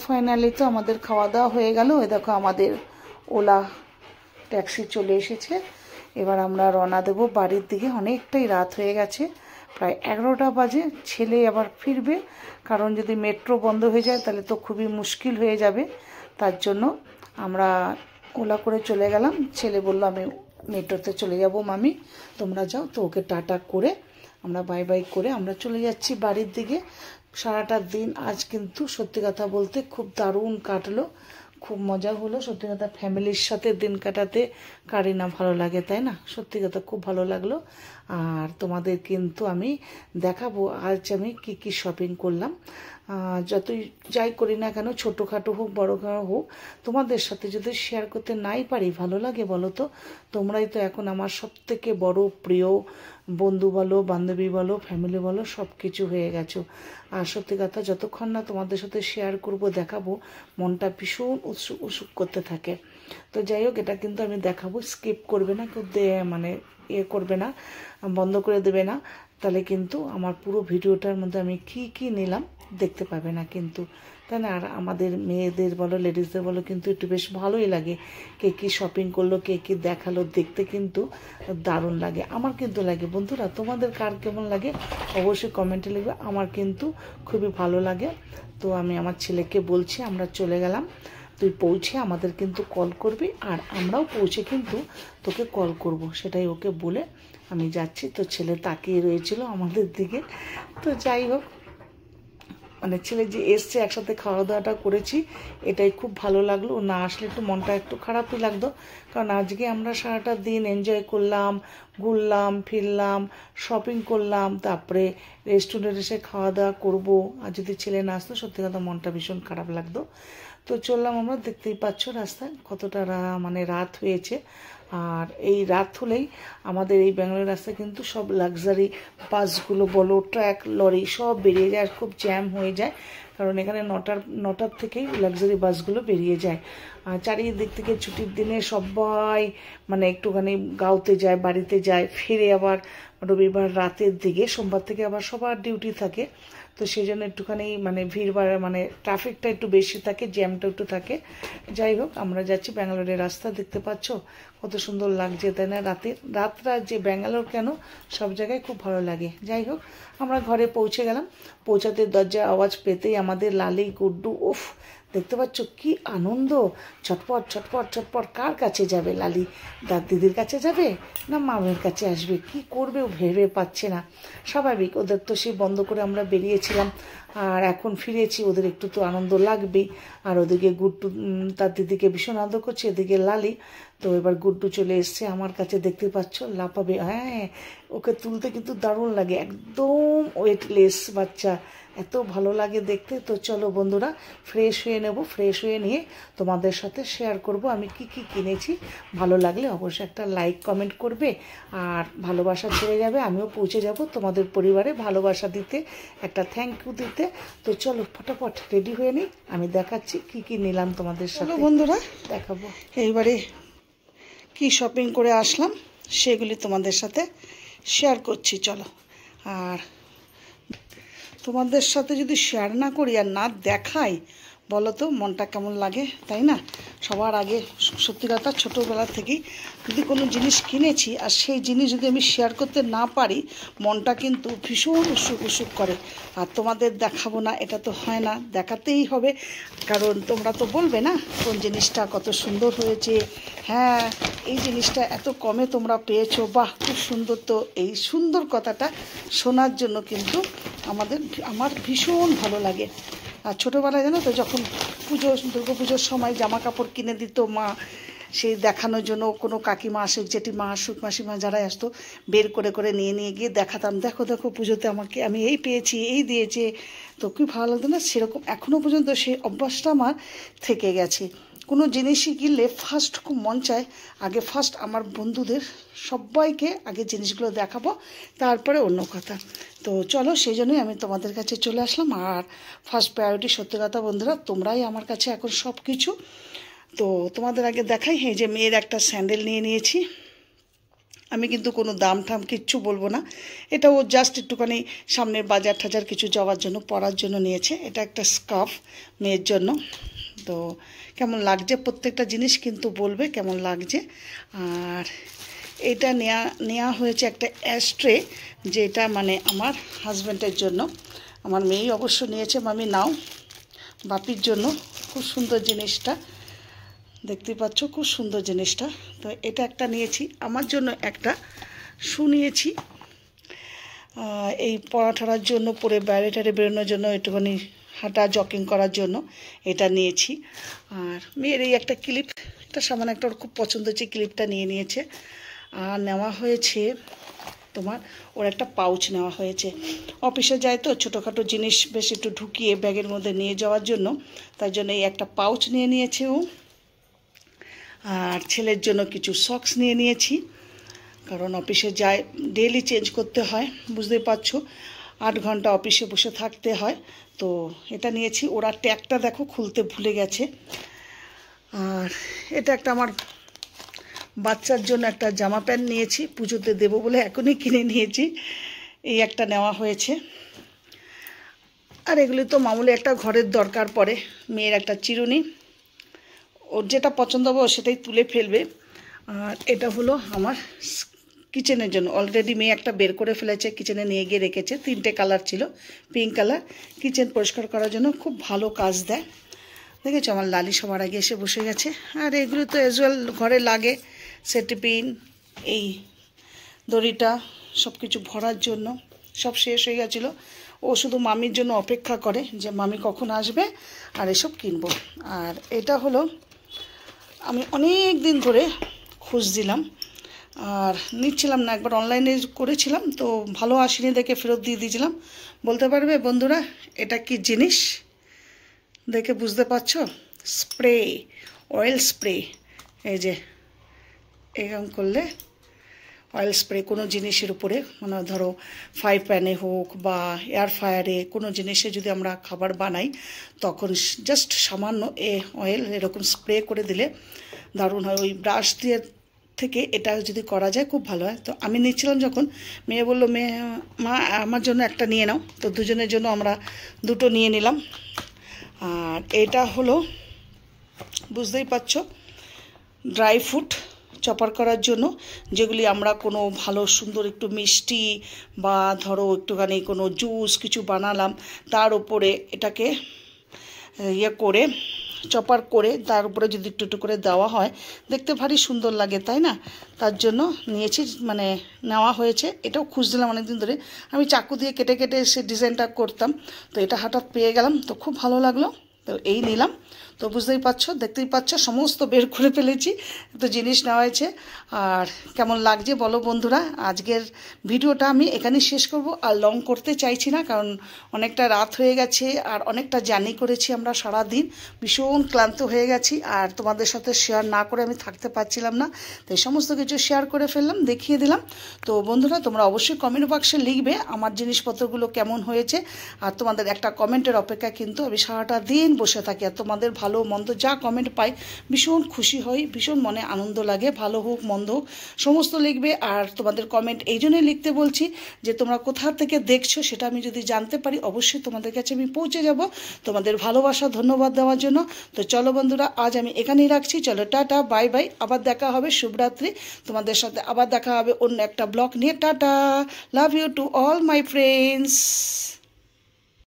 Finally তো আমাদের খাওয়া দাওয়া হয়ে গেল। এই দেখো আমাদের ওলা ট্যাক্সি চলে এসেছে। এবার আমরা রওনা দেব বাড়ির দিকে। অনেকটাই রাত হয়ে গেছে, প্রায় 11টা বাজে। ছেলে আবার ফিরবে, কারণ যদি মেট্রো বন্ধ হয়ে যায় তাহলে তো খুবই মুশকিল হয়ে যাবে। তার জন্য আমরা ওলা করে চলে গেলাম। ছেলে বলল আমি মেট্রোতে চলে যাব মামি, তোমরা যাও। তো ওকে টাটা করে আমরা বাই বাই করে আমরা চলে যাচ্ছি বাড়ির দিকে। সারাটা দিন আজ কিন্তু সত্যি কথা বলতে খুব দারুণ কাটলো, খুব মজা হলো। সত্যি কথা ফ্যামিলির সাথে দিন কাটাতে কারি না ভালো লাগে, তাই না? সত্যি কথা খুব ভালো লাগলো। আর তোমাদের কিন্তু আমি দেখাবো আজ আমি কি কি শপিং করলাম। যতই যাই করি না কেন, ছোটোখাটো হোক বড়খাটো হোক, তোমাদের সাথে যদি শেয়ার করতে নাই পারি ভালো লাগে বলো তো? তোমরাই তো এখন আমার সবথেকে বড় প্রিয় বন্ধু বলো, বান্ধবী বলো, ফ্যামিলি বলো, সব কিছু হয়ে গেছো। আর সত্যি কথা যতক্ষণ না তোমাদের সাথে শেয়ার করব দেখাবো, মনটা ভীষণ উৎসুক উৎসুক করতে থাকে। তো যাই হোক, এটা কিন্তু আমি দেখাবো, স্কিপ করবে না কেউ, মানে করবে না, বন্ধ করে দেবে না, তাহলে কিন্তু আমার পুরো ভিডিওটার মধ্যে আমি কি কি নিলাম দেখতে পাবে না কিন্তু, তাই না? আর আমাদের মেয়েদের বলো, লেডিসদের বলো, কিন্তু একটু বেশ ভালোই লাগে কে কী শপিং করলো, কে কী দেখালো, দেখতে কিন্তু দারুণ লাগে। আমার কিন্তু লাগে। বন্ধুরা, তোমাদের কার কেমন লাগে অবশ্যই কমেন্টে লিখবে। আমার কিন্তু খুবই ভালো লাগে। তো আমি আমার ছেলেকে বলছি আমরা চলে গেলাম, তুই পৌঁছে আমাদের কিন্তু কল করবি, আর আমরাও পৌঁছে কিন্তু তোকে কল করব, সেটাই ওকে বলে আমি যাচ্ছি। তো ছেলে তাকিয়ে রয়েছিল আমাদের দিকে। তো যাই হোক, মানে ছেলে যে এসছে, একসাথে খাওয়া দাওয়াটা করেছি, এটাই খুব ভালো লাগলো। ও না আসলে একটু মনটা একটু খারাপই লাগতো, কারণ আজকে আমরা সারাটা দিন এনজয় করলাম, ঘুরলাম ফিরলাম, শপিং করলাম, তারপরে রেস্টুরেন্টে এসে খাওয়া দাওয়া করবো। আর যদি ছেলে না আসতো সত্যি কথা মনটা ভীষণ খারাপ লাগতো। তো চললাম আমরা, দেখতেই পাচ্ছ রাস্তায় কতটা মানে রাত হয়েছে। আর এই রাত হলেই আমাদের এই ব্যাঙ্গালোর রাস্তায় কিন্তু সব লাক্সারি বাসগুলো বলো, ট্রাক, লরি সব বেরিয়ে যায়, আর খুব জ্যাম হয়ে যায়, কারণ এখানে নটার থেকেই লাক্সারি বাসগুলো বেরিয়ে যায়। আর চারিদিক থেকে ছুটির দিনে সবাই মানে একটুখানি গাঁওতে যায়, বাড়িতে যায়, ফিরে আবার রবিবার রাতের দিকে, সোমবার থেকে আবার সবার ডিউটি থাকে। তো সেই জন্য একটুখানি মানে ভিড় মানে ট্রাফিকটা একটু বেশি থাকে, জ্যামটা একটু থাকে। যাই হোক, আমরা যাচ্ছি ব্যাঙ্গালোরের রাস্তা, দেখতে পাচ্ছ কত সুন্দর লাগছে, তাই না? রাতটা যে ব্যাঙ্গালোর কেন, সব জায়গায় খুব ভালো লাগে। যাই হোক, আমরা ঘরে পৌঁছে গেলাম। পৌঁছাতে দরজার আওয়াজ পেতেই আমাদের লালি, গুড্ডু, উফ দেখতে পাচ্ছ কি আনন্দ, ছটপট ছটপট ছটপট। কার কাছে যাবে লালি? দিদির কাছে যাবে না মামের কাছে আসবে? কি করবে ও ভেবে পাচ্ছে না। স্বাভাবিক, ওদের তো সেই বন্ধ করে আমরা বেরিয়েছিলাম, আর এখন ফিরেছি, ওদের একটু তো আনন্দ লাগবেই। আর ওদিকে গুড্ডু তার দিদিকে ভীষণ আদর করছে, এদিকে লালি। তো এবার গুড্ডু চলে এসছে আমার কাছে, দেখতে পাচ্ছ লাফাবে। হ্যাঁ, ওকে তুলতে কিন্তু দারুণ লাগে, একদম ওয়েটলেস বাচ্চা, এত ভালো লাগে দেখতে। তো চলো বন্ধুরা, ফ্রেশ হয়ে নেব, ফ্রেশ হয়ে নিয়ে তোমাদের সাথে শেয়ার করব আমি কি কি কিনেছি। ভালো লাগলে অবশ্যই একটা লাইক কমেন্ট করবে, আর ভালোবাসা ছেড়ে যাবে, আমিও পৌঁছে যাব তোমাদের পরিবারে ভালোবাসা দিতে, একটা থ্যাংক ইউ দিতে। তো চলো ফটাফট রেডি হয়ে নিই, আমি দেখাচ্ছি কি কি নিলাম তোমাদের সাথে। বন্ধুরা দেখাবো এইবারে কি শপিং করে আসলাম, সেগুলি তোমাদের সাথে শেয়ার করছি। চলো, আর তোমাদের সাথে যদি শেয়ার না করি আর না দেখাই, বলো তো মনটা কেমন লাগে, তাই না? সবার আগে সত্যি কথা, ছোটোবেলা থেকেই যদি কোনো জিনিস কিনেছি আর সেই জিনিস যদি আমি শেয়ার করতে না পারি, মনটা কিন্তু ভীষণ উৎসুক উৎসুক করে। আর তোমাদের দেখাবো না, এটা তো হয় না, দেখাতেই হবে, কারণ তোমরা তো বলবে না কোন জিনিসটা কত সুন্দর হয়েছে, হ্যাঁ এই জিনিসটা এত কমে তোমরা পেয়েছো, বাহ খুব সুন্দর। তো এই সুন্দর কথাটা শোনার জন্য কিন্তু আমার ভীষণ ভালো লাগে। আর ছোটোবেলায় জানো তো, যখন দুর্গাপুজোর সময় জামা কাপড় কিনে দিত মা, সেই দেখানোর জন্য কোনো কাকিমা আসুক, জেঠিমা আসুক, মাসিমা যারাই আসতো, বের করে করে নিয়ে গিয়ে দেখাতাম, দেখো দেখো পুজোতে আমি এই পেয়েছি, এই দিয়েছে। তো খুব ভালো লাগতো না? সেরকম এখনও পর্যন্ত সেই অভ্যাসটা আমার থেকে গেছে। কোনো জিনিসই কিনলে ফার্স্ট খুব মন চায় আগে ফার্স্ট আমার বন্ধুদের সবাইকে আগে জিনিসগুলো দেখাবো, তারপরে অন্য কথা। তো চলো, সেই জন্যই আমি তোমাদের কাছে চলে আসলাম। আর ফার্স্ট প্রায়োরিটি সত্যি কথা বন্ধুরা, তোমরাই আমার কাছে এখন সব কিছু। তো তোমাদের আগে দেখাই, এই যে মেয়ের একটা স্যান্ডেল নিয়ে নিয়েছি, আমি কিন্তু কোনো দাম ঠাম কিচ্ছু বলবো না, এটা ও জাস্ট একটুখানি সামনের বাজার টাজার কিছু যাওয়ার জন্য পরার জন্য নিয়েছে। এটা একটা স্কার্ফ মেয়ের জন্য। তো কেমন লাগছে প্রত্যেকটা জিনিস কিন্তু বলবে কেমন লাগছে। আর এটা নেওয়া হয়েছে একটা অ্যাস্ট্রে, যেটা মানে আমার হাজব্যান্ডের জন্য। আমার মেয়েই অবশ্য নিয়েছে, মামি নাও বাপির জন্য। খুব সুন্দর জিনিসটা, দেখতে পাচ্ছ খুব সুন্দর জিনিসটা। তো এটা একটা নিয়েছি, আমার জন্য একটা শু নিয়েছি, এই পড়াঠাড়ার জন্য, পরে বাইরে টারে বেরোনোর জন্য, একটুখানি হাঁটা জগিং করার জন্য এটা নিয়েছি। আর মেয়ের এই একটা ক্লিপ, এটা সামান্য একটা ওর খুব পছন্দ হচ্ছে, ক্লিপটা নিয়ে নিয়েছে। আর নেওয়া হয়েছে তোমার ওর একটা পাউচ নেওয়া হয়েছে। অফিসে যায় তো ছোটোখাটো জিনিস বেশ একটু ঢুকিয়ে ব্যাগের মধ্যে নিয়ে যাওয়ার জন্য, তাই জন্য এই একটা পাউচ নিয়ে নিয়েছে ও। আর ছেলের জন্য কিছু সক্স নিয়ে নিয়েছি, কারণ অফিসে যায় ডেইলি চেঞ্জ করতে হয়, বুঝতেই পারছো 8 ঘন্টা অফিসে বসে থাকতে হয়। তো এটা নিয়েছি। ওরা ট্যাগটা দেখো খুলতে ভুলে গেছে। আর এটা একটা আমার বাচ্চার জন্য একটা জামা প্যান্ট নিয়েছি, পুজোতে দেবো বলে এখনই কিনে নিয়েছি, এই একটা নেওয়া হয়েছে। আর এগুলি তো মামুলি একটা ঘরের দরকার পড়ে। মেয়ের একটা চিরুনি, ওর যেটা পছন্দ হবে ও সেটাই তুলে ফেলবে। আর এটা হলো আমার কিচেনের জন্য, অলরেডি মেয়ে একটা বের করে ফেলেছে, কিচেনে নিয়ে গিয়ে রেখেছে। 3টে কালার ছিল, পিঙ্ক কালার। কিচেন পরিষ্কার করার জন্য খুব ভালো কাজ দেয়, দেখেছো আমার লালি সবার আগে এসে বসে গেছে। আর এগুলো তো অ্যাজুয়াল ঘরে লাগে, সেটিপিন, এই দড়িটা, সব কিছু ভরার জন্য। সব শেষ হয়ে গেছিলো, ও শুধু মামির জন্য অপেক্ষা করে যে মামি কখন আসবে আর এসব কিনবো। আর এটা হলো আমি অনেক দিন ধরে খুঁজছিলাম আর নিচ্ছিলাম না, একবার অনলাইনে করেছিলাম তো ভালো আসেনি দেখে ফেরত দিয়ে দিয়েছিলাম। বলতে পারবে বন্ধুরা এটা কি জিনিস? দেখে বুঝতে পারছো? Spray, oil spray. এই যে এরকম করলে অয়েল স্প্রে কোনো জিনিসের উপরে, মানে ধরো ফ্রাই প্যানে হোক বা এয়ার ফ্রায়ারে কোনো জিনিসে যদি আমরা খাবার বানাই, তখন জাস্ট সামান্য অয়েল এরকম স্প্রে করে দিলে দারুণ হয়। ওই ব্রাশ দিয়ে থেকে এটা যদি করা যায় খুব ভালো হয়। তো আমি নিচ্ছিলাম যখন, মেয়ে বললো মা আমার জন্য একটা নিয়ে নাও। তো দুজনের জন্য আমরা দুটো নিয়ে নিলাম। আর এটা হলো বুঝতেই পারছো ড্রাই ফ্রুট চপার করার জন্য, যেগুলি আমরা কোনো ভালো সুন্দর একটু মিষ্টি বা ধরো একটুখানি কোনো জুস কিছু বানালাম, তার উপরে এটাকে ইয়ে করে চপার করে তার উপরে যদি একটু একটু করে দেওয়া হয়, দেখতে ভারী সুন্দর লাগে, তাই না? তার জন্য নিয়েছি, মানে নেওয়া হয়েছে। এটাও খুঁজছিলাম অনেকদিন ধরে, আমি চাকু দিয়ে কেটে কেটে সে ডিজাইনটা করতাম, তো এটা হঠাৎ পেয়ে গেলাম, তো খুব ভালো লাগলো, তো এই নিলাম। তো বুঝতেই পারছো, দেখতেই পাচ্ছ সমস্ত বের করে ফেলেছি, তো জিনিস নেওয়া হয়েছে। আর কেমন লাগছে বলো বন্ধুরা। আজকের ভিডিওটা আমি এখানেই শেষ করব, আর লং করতে চাইছি না, কারণ অনেকটা রাত হয়ে গেছে আর অনেকটা জার্নি করেছি আমরা সারা দিন, ভীষণ ক্লান্ত হয়ে গেছি। আর তোমাদের সাথে শেয়ার না করে আমি থাকতে পারছিলাম না, তো এই সমস্ত কিছু শেয়ার করে ফেললাম, দেখিয়ে দিলাম। তো বন্ধুরা তোমরা অবশ্যই কমেন্ট বক্সে লিখবে আমার জিনিসপত্রগুলো কেমন হয়েছে। আর তোমাদের একটা কমেন্টের অপেক্ষা কিন্তু আমি সারাটা দিন বসে থাকি, আর তোমাদের ভালো মন্দ যা কমেন্ট পাই ভীষণ খুশি হই, ভীষণ মনে আনন্দ লাগে, ভালো হোক মন্দ হোক সমস্ত লিখবে। আর তোমাদের কমেন্ট এই জন্যই লিখতে বলছি যে তোমরা কোথা থেকে দেখছো সেটা আমি যদি জানতে পারি অবশ্যই তোমাদের কাছে আমি পৌঁছে যাব, তোমাদের ভালোবাসা ধন্যবাদ দেওয়ার জন্য। তো চলো বন্ধুরা আজ আমি এখানেই রাখছি, চলো টাটা বাই বাই, আবার দেখা হবে, শুভরাত্রি। তোমাদের সাথে আবার দেখা হবে অন্য একটা ব্লগ নিয়ে। Tata, love you to all my friends.